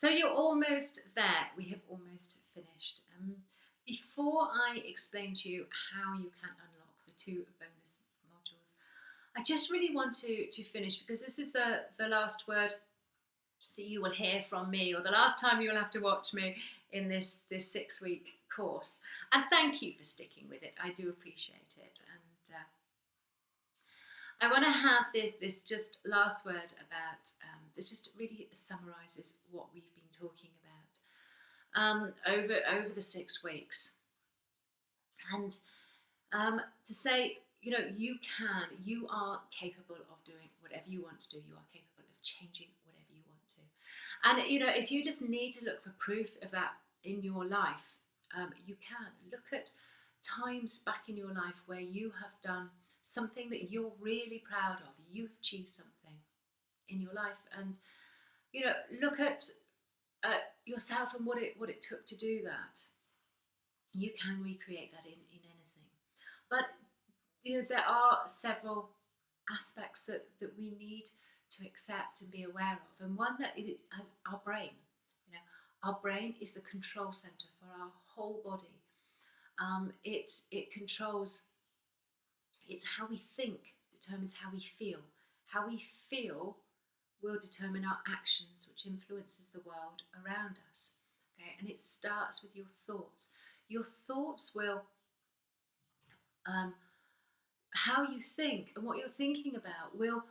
So you're almost there. We have almost finished. Before I explain to you how you can unlock the two bonus modules, I just really want to finish because this is the last word that you will hear from me, or the last time you'll have to watch me in this 6-week course. And thank you for sticking with it. I do appreciate it. And I want to have this just last word about this. Just really summarises what we've been talking about over the 6 weeks, and to say, you are capable of doing whatever you want to do. You are capable of changing whatever you want to. And if you just need to look for proof of that in your life, you can look at times back in your life where you have done something that you're really proud of. You've achieved something in your life, and look at yourself and what it took to do that. You can recreate that in anything, but there are several aspects that we need to accept and be aware of, and one that is our brain. Our brain is the control center for our whole body. It controls. It's how we think determines how we feel. How we feel will determine our actions, which influences the world around us. Okay, and it starts with your thoughts. Your thoughts will, how you think and what you're thinking about will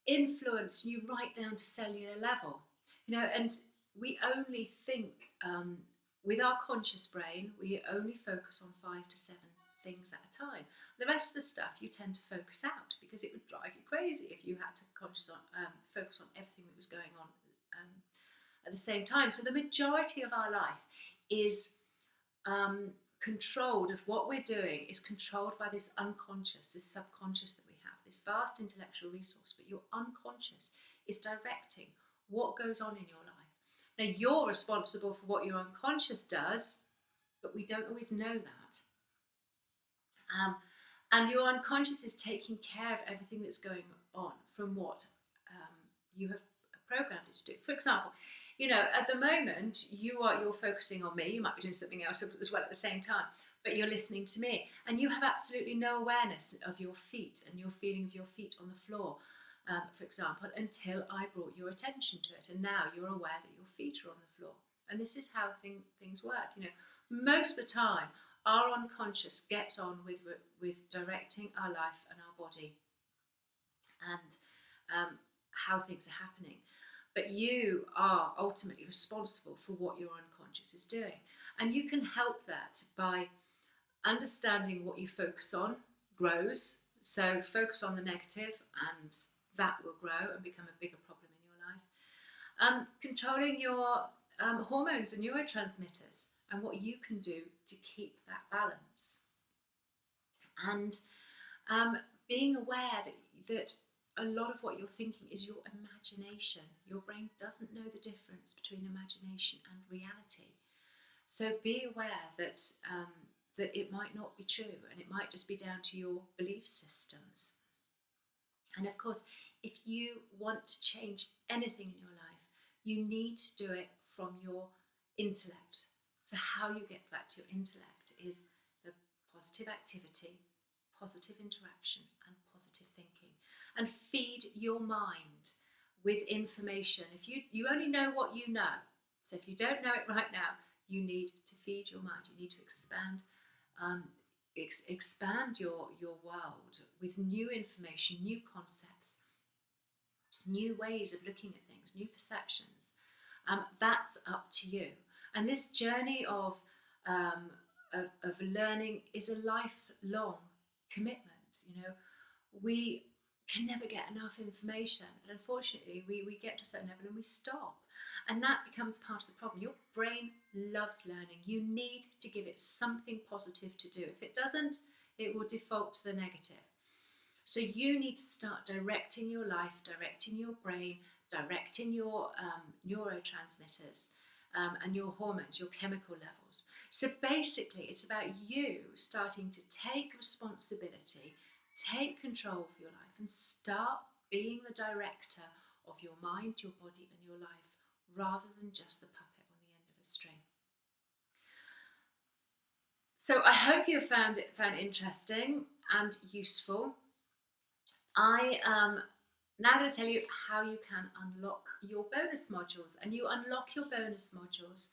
influence you right down to cellular level. And we only think with our conscious brain. We only focus on 5 to 7 things at a time. The rest of the stuff you tend to focus out because it would drive you crazy if you had to focus on everything that was going on at the same time. So the majority of our life is controlled, of what we're doing is controlled by this unconscious, this subconscious that we have, this vast intellectual resource, but your unconscious is directing what goes on in your life. Now, you're responsible for what your unconscious does, but we don't always know that. And your unconscious is taking care of everything that's going on from what you have programmed it to do. For example, at the moment you're focusing on me. You might be doing something else as well at the same time, but you're listening to me, and you have absolutely no awareness of your feet and your feeling of your feet on the floor, for example, until I brought your attention to it, and now you're aware that your feet are on the floor. And this is how things work. Most of the time our unconscious gets on with directing our life and our body and how things are happening. But you are ultimately responsible for what your unconscious is doing. And you can help that by understanding what you focus on grows. So focus on the negative and that will grow and become a bigger problem in your life. Controlling your hormones and neurotransmitters and what you can do to keep that balance. And being aware that a lot of what you're thinking is your imagination. Your brain doesn't know the difference between imagination and reality. So be aware that that it might not be true, and it might just be down to your belief systems. And of course, if you want to change anything in your life, you need to do it from your intellect. So how you get back to your intellect is the positive activity, positive interaction, and positive thinking. And feed your mind with information. If you only know what you know, so if you don't know it right now, you need to feed your mind. You need to expand your world with new information, new concepts, new ways of looking at things, new perceptions. That's up to you. And this journey of learning is a lifelong commitment. We can never get enough information, and unfortunately we get to a certain level and we stop, and that becomes part of the problem. Your brain loves learning. You need to give it something positive to do. If it doesn't, it will default to the negative. So you need to start directing your life, directing your brain, directing your neurotransmitters and your hormones, your chemical levels. So basically it's about you starting to take responsibility, take control of your life, and start being the director of your mind, your body, and your life rather than just the puppet on the end of a string. So I hope you found it interesting and useful. I am now going to tell you how you can unlock your bonus modules, and you unlock your bonus modules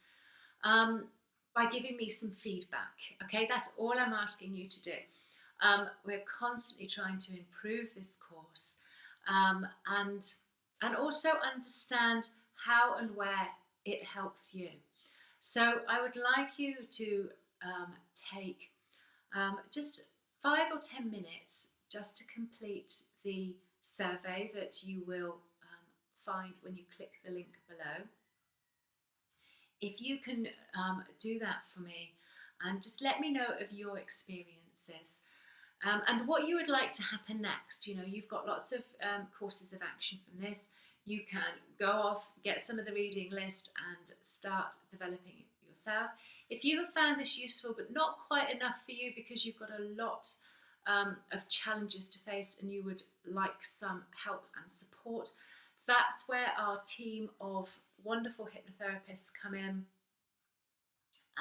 by giving me some feedback. Okay, that's all I'm asking you to do. We're constantly trying to improve this course and also understand how and where it helps you. So I would like you to take just 5 or 10 minutes just to complete the survey that you will find when you click the link below. If you can do that for me, and just let me know of your experiences and what you would like to happen next. You know, you've got lots of courses of action from this. You can go off, get some of the reading list and start developing it yourself. If you have found this useful but not quite enough for you because you've got a lot of challenges to face and you would like some help and support, that's where our team of wonderful hypnotherapists come in,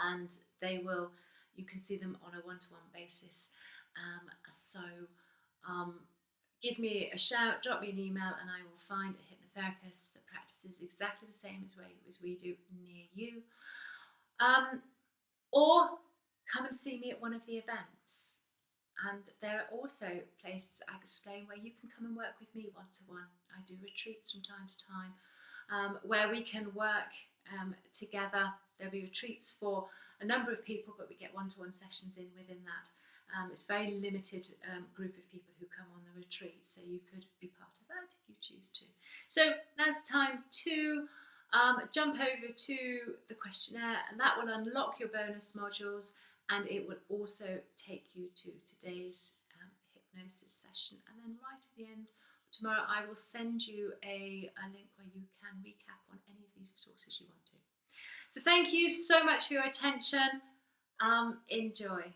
and you can see them on a one-to-one basis. So give me a shout, drop me an email, and I will find a hypnotherapist that practices exactly the same as we do near you. Or come and see me at one of the events. And there are also places I explain where you can come and work with me one-to-one. I do retreats from time to time where we can work together. There'll be retreats for a number of people, but we get one-to-one sessions in within that. It's a very limited group of people who come on the retreat, so you could be part of that if you choose to. So now's time to jump over to the questionnaire, and that will unlock your bonus modules, and it will also take you to today's hypnosis session. And then right at the end, tomorrow, I will send you a link where you can recap on any of these resources you want to. So thank you so much for your attention. Enjoy.